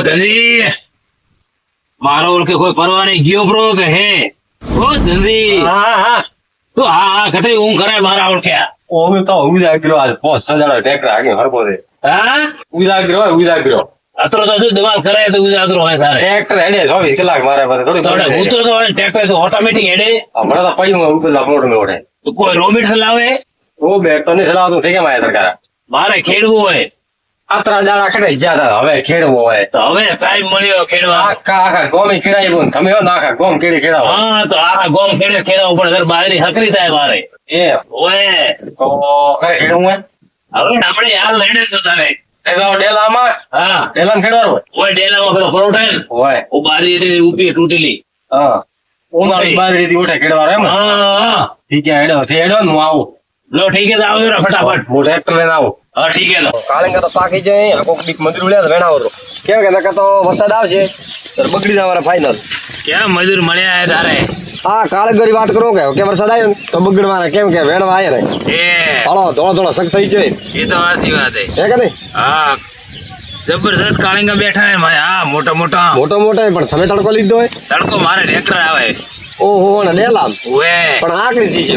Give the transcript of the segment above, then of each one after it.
ધંધી મારો ઓળખે કોઈ પરવા નહીં ગયો બ્રો કે હે ઓ ધંધી હા તો હા કતરી ઊંઘ કરે મારા ઓળખ્યા ઓમે તો ઉજાગરો આજ 5-6 જણા ટેકરા આગે હરપો દે હા ઉજાગરો અતરો તો શું દબાણ કરે તો ઉજાગરો હોય તારે ટ્રેક્ટર હેડે 24 કલાક મારે પર થોડી હું તો હોય ટ્રેક્ટર તો ઓટોમેટિક હેડે હમણાં તો પૈયું ઉપર અપલોડ મે ઓડે તો કોઈ રોબોટ ચલાવે ઓ બેટ તો નહીં ચલાવતું ઠીક માયા સરકાર મારે ખેડવું હોય આતરા દાડા ખેડે જ્યાં હવે ખેડવો હોય તો હવે ટાઈમ મળ્યો ખેડવા આખા ગોમે ખેડાય બોન તમે હો નાખા ગોમ કેડી ખેડાવો હા તો આ ગોમ ખેડે ખેડવા ઉપર સર બાયરી હકરી થાય મારે એ ઓએ તો કરે ખેડવું હોય હવે આપણે હાલ હેડે તો તારે એ તો ડેલામાં હા ડેલામાં ખેડવાનું હોય ઓય ડેલામાં પેલો પરોઠા ને હોય ઓ બારી એટલે ઉપી તૂટેલી હા ઉનાળી બાજરીથી ઉઠે ખેડવાનો એમ હા ઠીક છે હેડો ને હું આવું લો ઠીક છે આવો જરા ફટાફટ હું ટ્રેક્ટર લઈને આવું હા ઠીક છે લો કાળિંગા તો પાકી જાય આ કોક દીક મજૂર લે વેણાવો તો કેમ કે નકર તો વરસાદ આવશે તો બગડી જવાના ફાઇનલ ક્યાં મજૂર મળ્યા હે તારે હા કાળગરી વાત કરો કે વરસાદ આવ્યો ને તો બગડવાના કેમ કે વેણવા આયા ને એ હાલો થોડો સક થઈ જાય એ તો સાચી વાત હે હે કે નહીં હા જબરદસ્ત કાળિંગા બેઠા હે ભાઈ હા મોટા મોટા પણ તમે તડકો લીધો હોય તડકો મારે ટ્રેક્ટર આવે ઓહો ને ડેલામ ઓએ પણ આકરી થી છે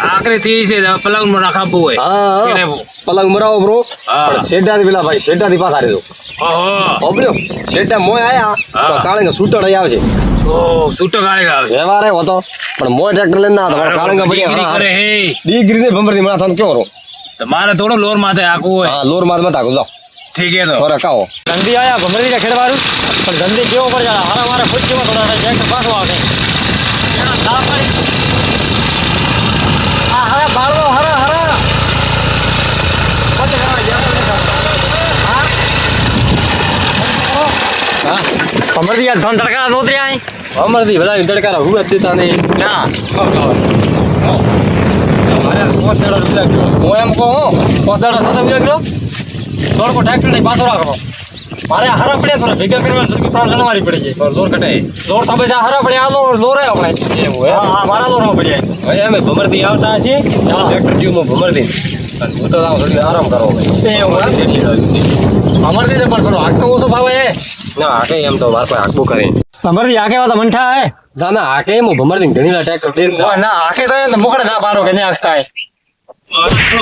આખરી થી છે પલંગ માં રાખવું હોય હા કેનેવું? પલંગ મરાવો બ્રો હા. પણ શેડાથી પેલા ભાઈ શેડાથી પાછા રેજો ઓહો ઓબલ્યો શેડા મોય આયા હા. તો કાળિંગા સૂટડ અહીં આવશે ઓ છૂટો કાળિંગા આવે વ્યવહાર હતો પણ મોય ટ્રેક્ટર લઈને ના તો કાળિંગા ડિગ્રી કરે પડી હે ડિગ્રી ને ભમરથી મને થાન કેવો રો તો મારે થોડો લોર માથે આખવું હોય હા લોર માર મત આગો જાઓ ઠીક હે તો થોડા કાઓ ધંધી આયા ભમરથી ને ખેડવારું પણ ધંધી કેવો પડ જાય હારા મારા ખુશીમાં થોડા ટ્રેક્ટર પાછો આવે એના ના પડી આ હવે બાળવો હરા હરા પછી કરવા હા ભમરથી યાર ધન તડકા નોતરી આઈ ભમરથી બધા તડકા હું જ દેતા નહીં ના મારે પોતાડો રૂપિયા હું એમ કહું પોતાડો સાથે રૂપિયા થોડો ટ્રેક્ટર ને પાછો રાખો મારે હરા પડ્યા થોડા ભેગા કરવા તો તાર જણવારી પડી જાય લોર કટાય લોર તો પછી હરા પડ્યા આ લોર આપણે એવું હા મારા લોર પડ્યા હવે અમે ભમરથી આવતા છે ટ્રેક્ટર જીવમાં ભમરથી હું તો થોડી આરામ કરો એવું અમરથી પણ થોડો હાક તો ઓછો ભાવે ના હાકે એમ તો મારે હાકબું કરી અમરથી હાકે વાળા મનઠા હે ના ના હાકે હું ભમરથી ઘણી ટ્રેક્ટર દે ના હાકે તો મોકળે ના પાડો કે ત્યાં હાકતા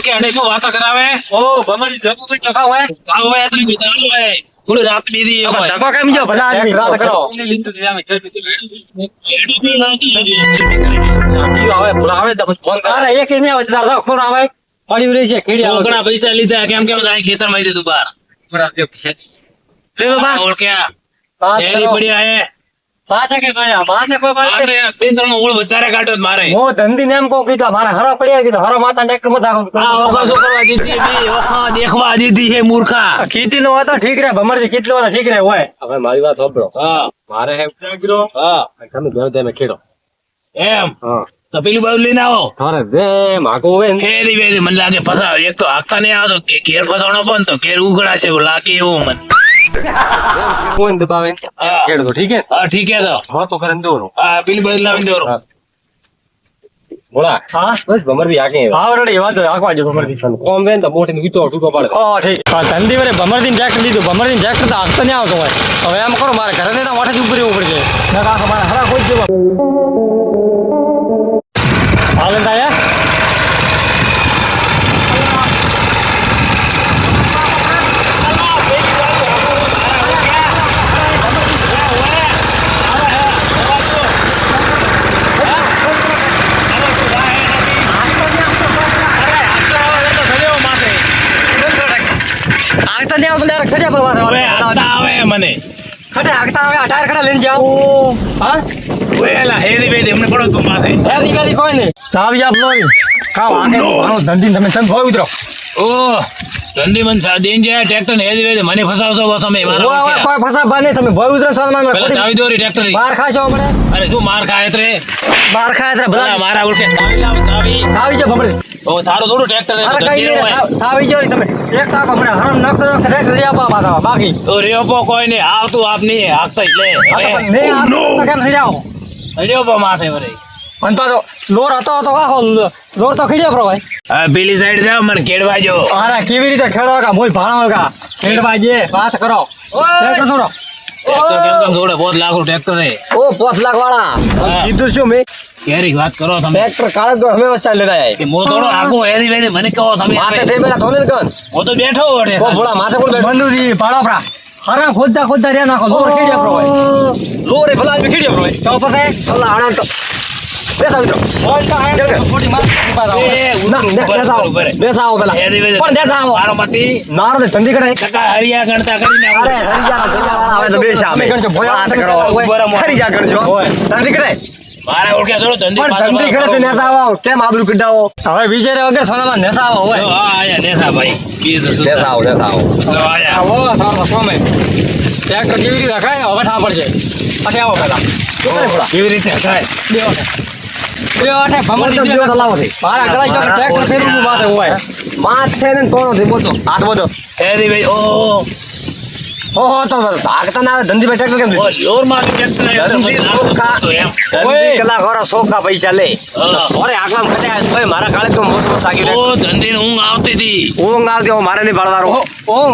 કે અડે શું વાતો કરાવે ઓ ભમરથી જતું તો નખા હોય આવો હોય એટલી બિતારો હોય થોડી રાત બીધી એ હોય ધક્કો કેમ જો ભલા આદમી રાત કરો આવે ભલા આવે તો ફોન કરે એક ને આવે તાર ફોન આવે પડ્યું રહી છે કેડી આવે ઘણા પૈસા લીધા કેમ જાય ખેતર માં દીધું બાર થોડા દે પૈસા લે બા ઓળખ્યા એરી પડ્યા હે પાછા કે ગયા માથે કોઈ આટલે બે ત્રણ ઓળ વધારે કાઢો મારે મો ધંધી ને એમ કહું કીધા મારા હરા પડ્યા કીધા હરા માતા ટ્રેક્ટર માં દાખલ આ ઓખા શું કરવા દીધી બી ઓખા દેખવા દીધી છે મૂર્ખા ખેતી નો હતો ઠીક રે ભમરથી કેટલો વાળા ઠીક રે હોય હવે મારી વાત સાંભળો હા મારે એમ જાગરો હા તમે બેવ દે મે ખેડો એમ હા તો પેલું બાજુ લઈને આવો અરે દે માગો હોય ને ખેરી વેરી મને લાગે ફસાવ એક તો હાકતા નહીં આવતો કે ઘેર ફસાવનો પણ તો ઘેર ઉગડાશે લાગે એવું મને કોણ દબાવે હા. ખેડો ઠીક હે હા ઠીક હે તો હા તો કરે દોરો હા પેલી બાજુ લાવી દો બોલા હા બસ ભમરથી આકે હા રેડી વાત આખવા જો ભમરથી કોમ વેન તો મોટી વીતો ટૂંકો પડે હા ઠીક ધંધી વરે ભમરથી ટ્રેક્ટર લીધું ભમરથી ટ્રેક્ટર તો આખતો નહીં આવતો હોય હવે એમ કરો મારે ઘરે ને વાઠે ઉપર રહેવું પડશે ના કાકા મારે હરા કોઈ જવા હાલ તાયા આગતા ને આવતો ડાયરેક્ટ ખડ્યા પર હવે હાકતા આવે મને ખડે આગતા આવે 18 ખડા લઈને જાઓ હા વેલા હેરી વેરી એમને પડો તું માથે હેરી વેરી કોઈ નહીં સાવી આપ લોરી કાવ આગે મારો ધંધી તમે સમ ભોય ઉતરો ઓ ધંધી મન સા દેન જાય ટ્રેક્ટર ને હેરી વેરી મને ફસાવશો બસ તમે મારા ઓય કોઈ ફસા બાને તમે ભોય ઉતરો છો મને પેલા ચાવી દોરી ટ્રેક્ટર ની માર ખાશો મને અરે શું માર ખાય રે માર ખાય એટલે બધા બધા મારા ઉલકે ચાવી લાવ ચાવી સાવી જો ભમરી ઓ તારું થોડું ટ્રેક્ટર અરે કઈ ધંધી હોય નહીં સાવી જો તમે એક કાકો મને હરામ નક ટ્રેક્ટર લઈ આપવા મારા બાકી તો રેપો કોઈ નહીં આવતું આપ નહીં હાકતા જ લે ને આ તો કેમ થઈ જાઓ રેપો માથે વરે પણ તો લોર હતો તો આખો લોર તો ખીડ્યો પ્રો ભાઈ હા પેલી સાઈડ જાવ મને કેડવા જો અરે કેવી રીતે ખેડવા કા મોય ભાણો કા ખેડવા જે વાત કરો ટ્રેક્ટર છોડો ટ્રેક્ટર કેમ કેમ જોડે 5 લાખ નું ટ્રેક્ટર હે ઓ 5 લાખ વાળા હા. કીધું શું મેં કેરી વાત કરો તમે ટ્રેક્ટર કાળે તો અમે વસ્તા લેતા આય કે મો થોડો આગો હેરી વેરી મને કહો તમે માથે થઈ બેઠા થોને કન હું તો બેઠો વડે કો ભોળા માથે કોણ બેઠો બંદુજી પાડાપરા હરા ખોદતા રે નાખો લોર કેડિયા પ્રો હોય લોરે ભલા આદમી ખીડ્યો પ્રો તો પછી અલ્લા આણા તો બેસા મિત્રો ફોન તો આય તો ખોટી માર પાડા એ ઉતર બેસા આવો પેલા હેરી વેરી પણ બેસા આવો મારો મતી નારો તો ધંધી કરે ટકા હરિયા ગણતા કરીને અરે હરિયાના ગોળાવાળા આવે તો બેસા અમે ગણજો, ભોયા વાત કરો હરિયા ગણજો ધંધી કરે મારે ઓળખ્યા થોડો ધંધી પણ ધંધી કરે તો નેતા આવો કેમ આબરૂ કઢાવો હવે વિજય વગર સોનામાં નેસા આવો હોય હા આયા નેસા ભાઈ કીધું શું નેતા આવો આયા આવો સારો સોમે ટ્રેક્ટર કેવી રીતે રખાય હવે ઠા પડશે પછી આવો પેલા શું કરે ભોળા કેવી રીતે થાય બે વાટે ભમરી મોટો જેવો તો લાવો છે મારા ગળા જો ટ્રેક્ટર ફેરવું માથે હોય માથે ને તોણો થી બોતો હાથ બોતો હેરી વેરી ઓ ઓહો તો ભાગતા ના આવે ધંધી ટ્રેક્ટર કેમ ઓ લોર માં ટ્રેક્ટર ધંધી સોખા ધંધી કલાક વાળા સોખા પૈસા લે હા. ઓરે આગલા ખટાય ભાઈ મારા કાળે તો મોટો સાગી લે ઓ ધંધી ઊંઘ આવતી હતી ઊંઘ આવતી હોય મારે નહીં બાળવાનો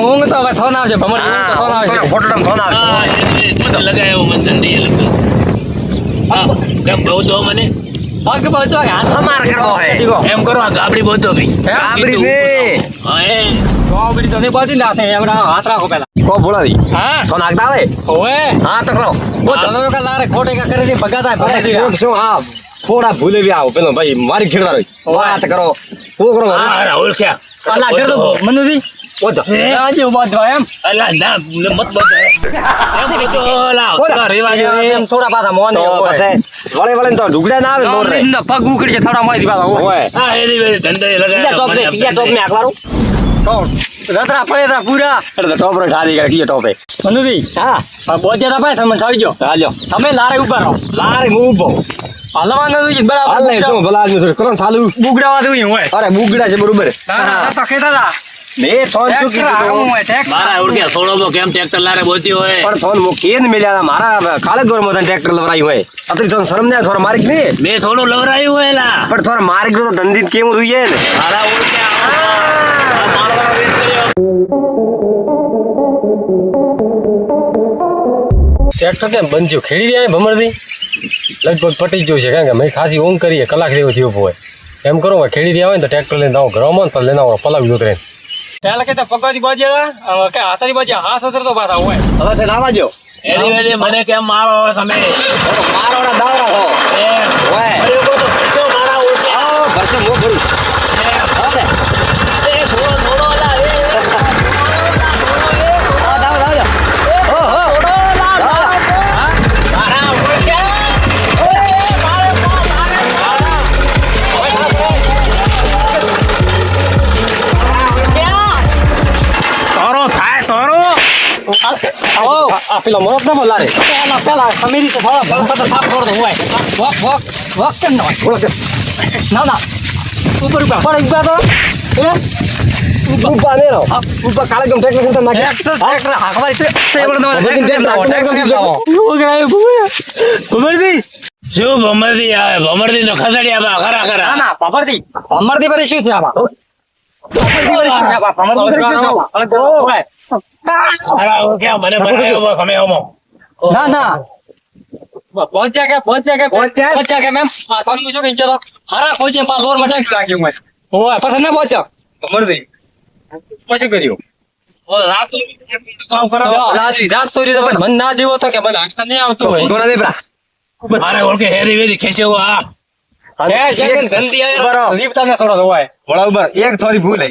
ઊંઘ તો હવે થોન આવશે ભમરી ઊંઘ તો થોન આવશે ફોટો ફોન આવે હા એ લગાયો મને ધંધી એ લગાયો હા કેમ બહુ દો મને પગ બચો હાથ અમાર કરવો હે એમ કરો આ ગાબડી બોલતો ભઈ ગાબડી ને હા એ ગાબડી તો નહીં બચી ના થાય એમડા હાથ રાખો પેલા કો બોલાવી હા ફોન આગતા આવે ઓએ હા તો કરો બોલ બોલો કે લારે ખોટે કા કરી ભગાતા ભગાતી શું હા થોડા ભૂલે બી આવો પેલો ભાઈ મારી ખેડવાનો વાત કરો શું કરો હા રાહુલ છે અલા કર દો મનુજી બોલો આજે બાંધવા એમ અલા ના મત બોલ એમ તો લાવ તો રેવાજ એમ થોડા પાછા મોન તો પછી વળે વળે તો ઢુકડા ના આવે લોર રે પગ ઉકળી છે થોડા મોઈ પાછા ઓય હા હેરી વેરી ધંધે કીયા ટોપ મે આકવારું રતરા પડેરા પૂરા એટલે તો ટોપ રે ખાલી કરે કીયા ટોપે મનુજી હા બોજ્યા ભાઈ તમે આવી ગયો હાલ્યો તમે લારે ઉભા રહો લારે હું ઊભો હલવા નથી હાલ નહીં બરાબર શું ભલા આદમી થોડું કરો ને ચાલુ બુગડાવા દઉં હોય અરે બુગડા છે બરોબર તો કેતા હતા મે થોન શું કીધું મારા ઓળખ્યા થોડો કેમ ટ્રેક્ટર લારે બોલતી હોય પણ થોન મુ કેન મિલ્યા મારા કાળે ગોર મોદન ટ્રેક્ટર લવરાઈ હોય અત્યારે થોન શરમ ને થોર માર્ગ ને મેં થોડું લવરાયું હોય લા પણ થોર માર્ગ તો ધંધી કેવું જોઈએ ને મારા ઓળખ્યા મારવા વેચ કર્યો ટ્રેક્ટર કેમ બંધ થયું ખેડી રહ્યા ભમરથી લગભગ પટી ગયું છે કારણ કે મેં ખાસી ઊંઘ કરીએ કલાક જેવો થયો હોય એમ કરો ખેડી રહ્યા હોય ને તો ટ્રેક્ટર લઈને આવો ઘરમાં ને લઈને આવો પલાવી ઉતરે પહેલા કે પગવાથી બાજ્યા કે હાથાથી બાજ્યા હાથ ઉતરતો પાછા હોય હવે તે લાવા જો હેરી વેરી મને કેમ મારો તમે મારોડા દાવરા હો એ ઓય અરે કો તો ભજો મારા ઓળખ્યા આવો ભરસે મો ભરું હવે એ થોડો થોડો લા એ મારા તોરો થાય તોરો આ પેલા મોરત ના બોલા રે પેલા ખમીરી તો થોડા ભલપત સાફ છોડ હોય વક વક વક કેમ ના હોય ના ના ઉપર ઉપર પણ ઉભા તો ઉભા ને રહો ઉભા કાળે ગમ ટ્રેક્ટર કરતા નાખે ટ્રેક્ટર હાકવા છે શું ભમરદી આવે ભમરદી તો ખસડિયા ખરા ખરા ના પાપરથી અમરથી પર શું થયા મારા ઓળખ્યા મને બનાવ્યો તમે ઓમો ના ના પહોંચ્યા કે મેમ પગનું શું કઈ ચલો હારા પહોંચે પાસ ઓર મટાક લાગ્યું મેં ઓય પછી ના પહોંચ્યો અમરથી પછી કર્યું ઓ રાત કામ કરો રાત સોરી તો મને ના દેવો તો કે મને આંખા નહીં આવતું હોય ગોળા દે બ્રા મારે ઓળખે હેરી વેરી ખેંચ્યો આ ગંદી આવે લીપતા થોડો હોય ગોળા ઉપર એક થોડી ભૂલ હે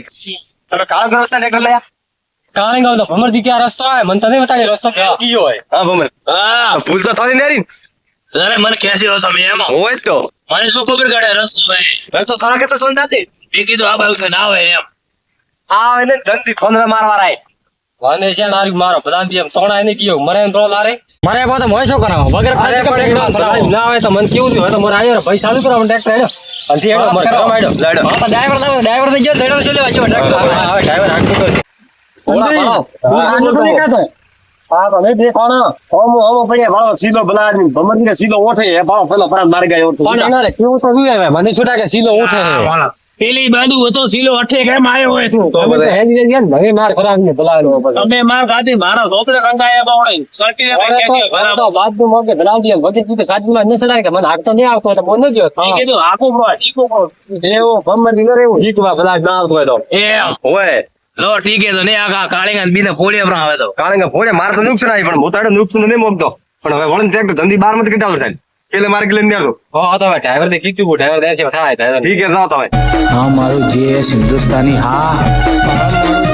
તમે કાળે ગમ ટ્રેક્ટર લયા કાંઈ ગાવ તો ભમરથી ક્યાં રસ્તો આવે મને તો નહીં બતાવી રસ્તો કયો હોય હા ભમર હા ભૂલ તો થોડી નેરી અરે મને ખેંચ્યો તમે એમ હોય તો મને શું ખબર કાઢે રસ્તો હોય તો થોડા કે તો થોડી નાતી મેં કીધું આ બાજુ ના આવે એમ આ એને ધંધી થોન મારવા રાય વાંધે છે નારી મારો પ્રધાન એમ તોણા એને કયો મને એમ થોડો લારે મારે પાછો મોય શું કરાવો વગર ફાયદે કે ટ્રેક્ટર ના હોય તો મને કેવું હોય તો મારે આવ્યો ભાઈ ચાલુ કરાવો ટ્રેક્ટર હેડો અંથી હેડો મારે ઘરમાં હેડો લડો હા તો ડ્રાઈવર થઈ ગયો ધડો ચલે વાજો ટ્રેક્ટર હા ડ્રાઈવર હાક તો હા તો નહીં દેખાણો હોમો પડ્યા ભાળો સીધો ભલા આદમી ભમરજી સીધો ઓઠે એ ભાવ પેલો પરામ મારી ગયો પણ એના રે કેવું તો જોયું હવે મને છોટા કે સીલો ઉઠે છે પેલી બાજુ હતો સીલો અઠે કેમ આવ્યો હોય તું તો બધા હેજી ગયા ને ભગે માર ખરાબ ને ભલાનો પછી તમે માર ખાધી મારા છોકરે કંકાયા બાવડે સર્ટી ને તો બાદનું મોકે ભલાવ દે ભગે તું સાચું ન સડાય કે મને હાકતો નહીં આવતો તો બોલ ન ગયો કીધું આખો બ્રો ઠીકો બ્રો એવો ભમરદી ન રહેવું હીકવા ભલા ના આવતો હોય તો એમ ઓય લો ઠીક હે તો ને આ કાળીંગા બીને ફોડે પણ આવે તો કારણ કે ભોળે માર તો નુકસાન આવી પણ મોતાડે નુકસાન નહીં મોકતો પણ હવે વળન ટ્રેક્ટર ધંધી 12 માં કેટલા થાય કેલે માર્ગ લઈને દેજો તો ડ્રાઈવર ને કીધું ડ્રાઈવર દે છે થાય ઠીક હે જાઓ તમે હા મારું જે હિન્દુસ્તાની હા